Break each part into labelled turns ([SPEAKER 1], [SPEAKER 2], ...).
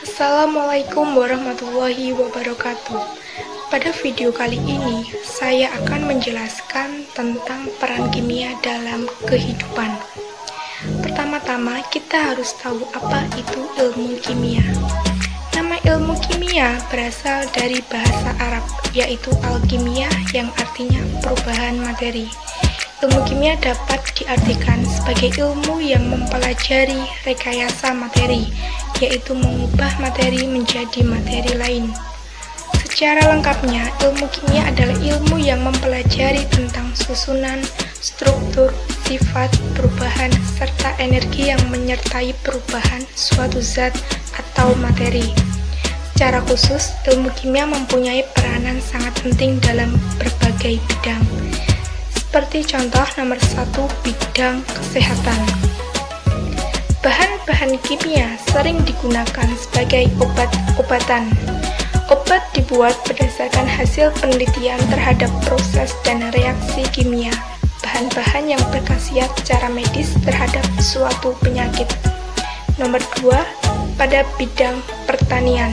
[SPEAKER 1] Assalamualaikum warahmatullahi wabarakatuh. Pada video kali ini, saya akan menjelaskan tentang peran kimia dalam kehidupan. Pertama-tama, kita harus tahu apa itu ilmu kimia. Nama ilmu kimia berasal dari bahasa Arab, yaitu alkimia yang artinya perubahan materi. Ilmu kimia dapat diartikan sebagai ilmu yang mempelajari rekayasa materi, yaitu mengubah materi menjadi materi lain. Secara lengkapnya, ilmu kimia adalah ilmu yang mempelajari tentang susunan, struktur, sifat, perubahan, serta energi yang menyertai perubahan suatu zat atau materi. Secara khusus, ilmu kimia mempunyai peranan sangat penting dalam berbagai bidang. Seperti contoh nomor 1, bidang kesehatan. Bahan-bahan kimia sering digunakan sebagai obat-obatan. Obat dibuat berdasarkan hasil penelitian terhadap proses dan reaksi kimia, bahan-bahan yang berkhasiat secara medis terhadap suatu penyakit. Nomor 2, pada bidang pertanian.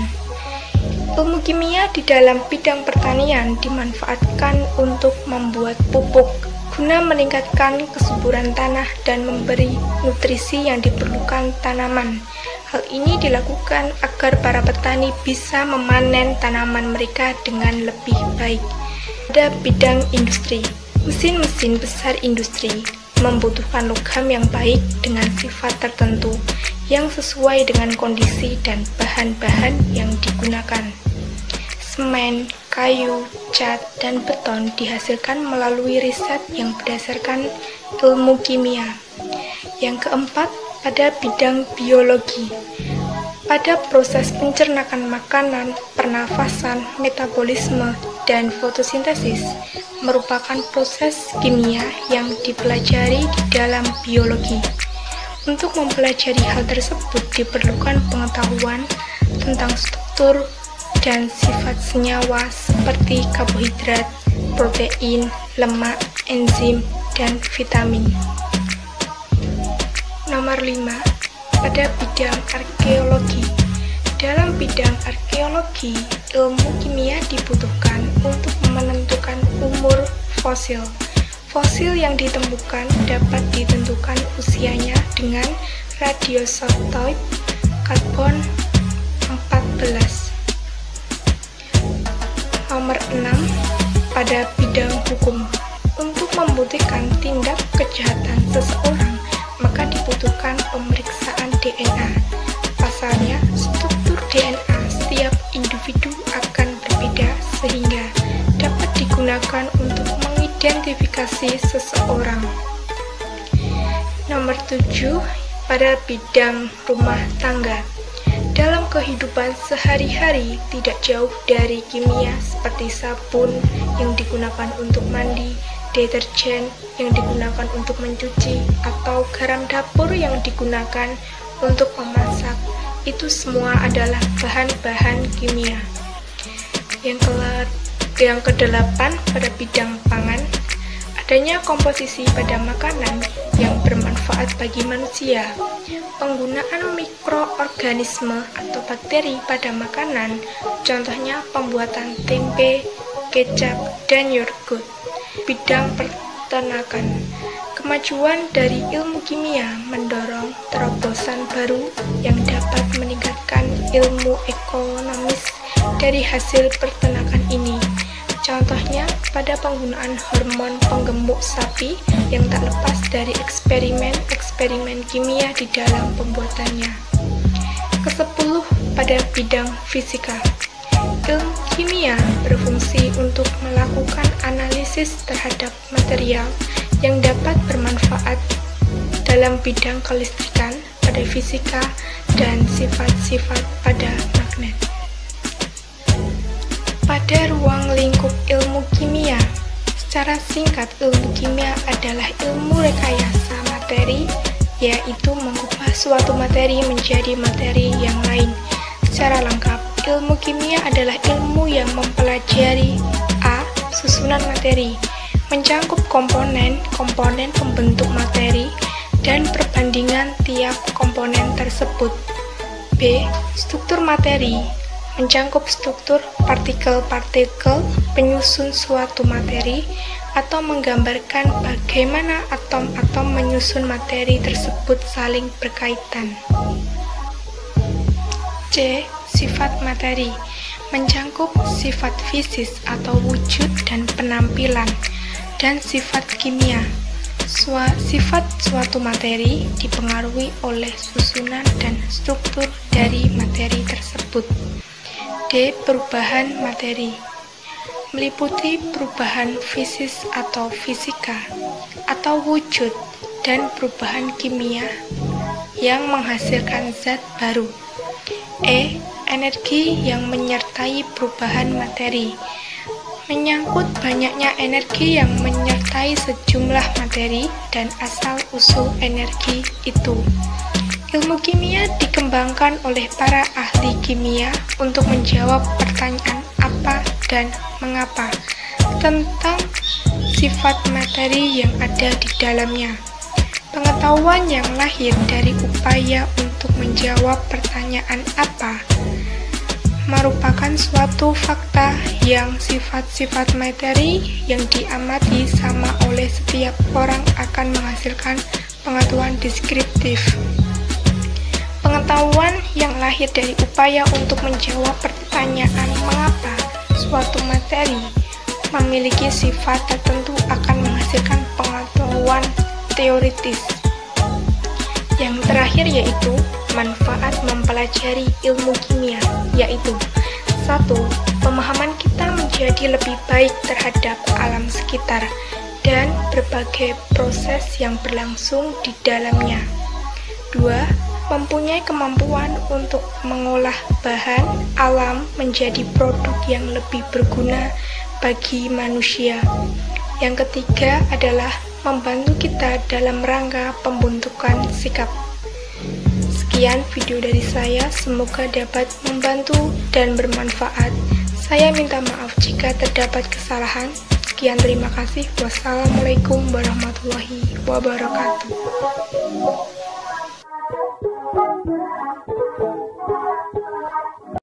[SPEAKER 1] Ilmu kimia di dalam bidang pertanian dimanfaatkan untuk membuat pupuk, guna meningkatkan kesuburan tanah dan memberi nutrisi yang diperlukan tanaman. Hal ini dilakukan agar para petani bisa memanen tanaman mereka dengan lebih baik. Pada bidang industri, mesin-mesin besar industri membutuhkan logam yang baik dengan sifat tertentu yang sesuai dengan kondisi dan bahan-bahan yang digunakan. Semen, kayu, cat, dan beton dihasilkan melalui riset yang berdasarkan ilmu kimia. Yang keempat, pada bidang biologi. Pada proses pencernakan makanan, pernafasan, metabolisme, dan fotosintesis merupakan proses kimia yang dipelajari di dalam biologi. Untuk mempelajari hal tersebut diperlukan pengetahuan tentang struktur dan sifat senyawa seperti karbohidrat, protein, lemak, enzim, dan vitamin. Nomor 5, pada bidang arkeologi. Dalam bidang arkeologi, ilmu kimia dibutuhkan untuk menentukan umur fosil. Fosil yang ditemukan dapat ditentukan usianya dengan radioisotope karbon 14. Nomor 6, pada bidang hukum. Untuk membuktikan tindak kejahatan seseorang, maka dibutuhkan pemeriksaan DNA. Pasalnya, struktur DNA setiap individu akan berbeda sehingga dapat digunakan untuk mengidentifikasi seseorang. Nomor 7, pada bidang rumah tangga. Dalam kehidupan sehari-hari tidak jauh dari kimia seperti sabun yang digunakan untuk mandi, deterjen yang digunakan untuk mencuci, atau garam dapur yang digunakan untuk memasak. Itu semua adalah bahan-bahan kimia. Yang kedelapan, pada bidang pangan. Adanya komposisi pada makanan yang bermanfaat bagi manusia. Penggunaan mikroorganisme atau bakteri pada makanan, contohnya pembuatan tempe, kecap, dan yogurt. Bidang peternakan. Kemajuan dari ilmu kimia mendorong terobosan baru yang dapat meningkatkan ilmu ekonomis dari hasil peternakan ini. Contohnya pada penggunaan hormon penggemuk sapi yang tak lepas dari eksperimen kimia di dalam pembuatannya. Ke-10, pada bidang fisika. Ilmu kimia berfungsi untuk melakukan analisis terhadap material yang dapat bermanfaat dalam bidang kelistrikan, pada fisika, dan sifat-sifat pada magnet. Pada ruang lingkup ilmu kimia, secara singkat ilmu kimia adalah ilmu rekayasa materi, yaitu mengubah suatu materi menjadi materi yang lain. Secara lengkap, ilmu kimia adalah ilmu yang mempelajari a. susunan materi, mencangkup komponen pembentuk materi, dan perbandingan tiap komponen tersebut. B. Struktur materi mencakup struktur partikel-partikel penyusun suatu materi atau menggambarkan bagaimana atom-atom menyusun materi tersebut saling berkaitan. C. Sifat materi mencakup sifat fisik atau wujud dan penampilan, dan sifat kimia. Sifat suatu materi dipengaruhi oleh susunan dan struktur dari materi tersebut. D. Perubahan materi meliputi perubahan fisik atau fisika atau wujud dan perubahan kimia yang menghasilkan zat baru. E. Energi yang menyertai perubahan materi menyangkut banyaknya energi yang menyertai sejumlah materi dan asal-usul energi itu. Ilmu kimia dikembangkan oleh para ahli kimia untuk menjawab pertanyaan apa dan mengapa tentang sifat materi yang ada di dalamnya. Pengetahuan yang lahir dari upaya untuk menjawab pertanyaan apa merupakan suatu fakta yang sifat-sifat materi yang diamati sama oleh setiap orang akan menghasilkan pengetahuan deskriptif. Pengetahuan yang lahir dari upaya untuk menjawab pertanyaan mengapa suatu materi memiliki sifat tertentu akan menghasilkan pengetahuan teoritis. Yang terakhir yaitu manfaat mempelajari ilmu kimia, yaitu 1. Pemahaman kita menjadi lebih baik terhadap alam sekitar dan berbagai proses yang berlangsung di dalamnya. 2. Mempunyai kemampuan untuk mengolah bahan alam menjadi produk yang lebih berguna bagi manusia. Yang ketiga adalah membantu kita dalam rangka pembentukan sikap. Sekian video dari saya, semoga dapat membantu dan bermanfaat. Saya minta maaf jika terdapat kesalahan. Sekian, terima kasih. Wassalamualaikum warahmatullahi wabarakatuh.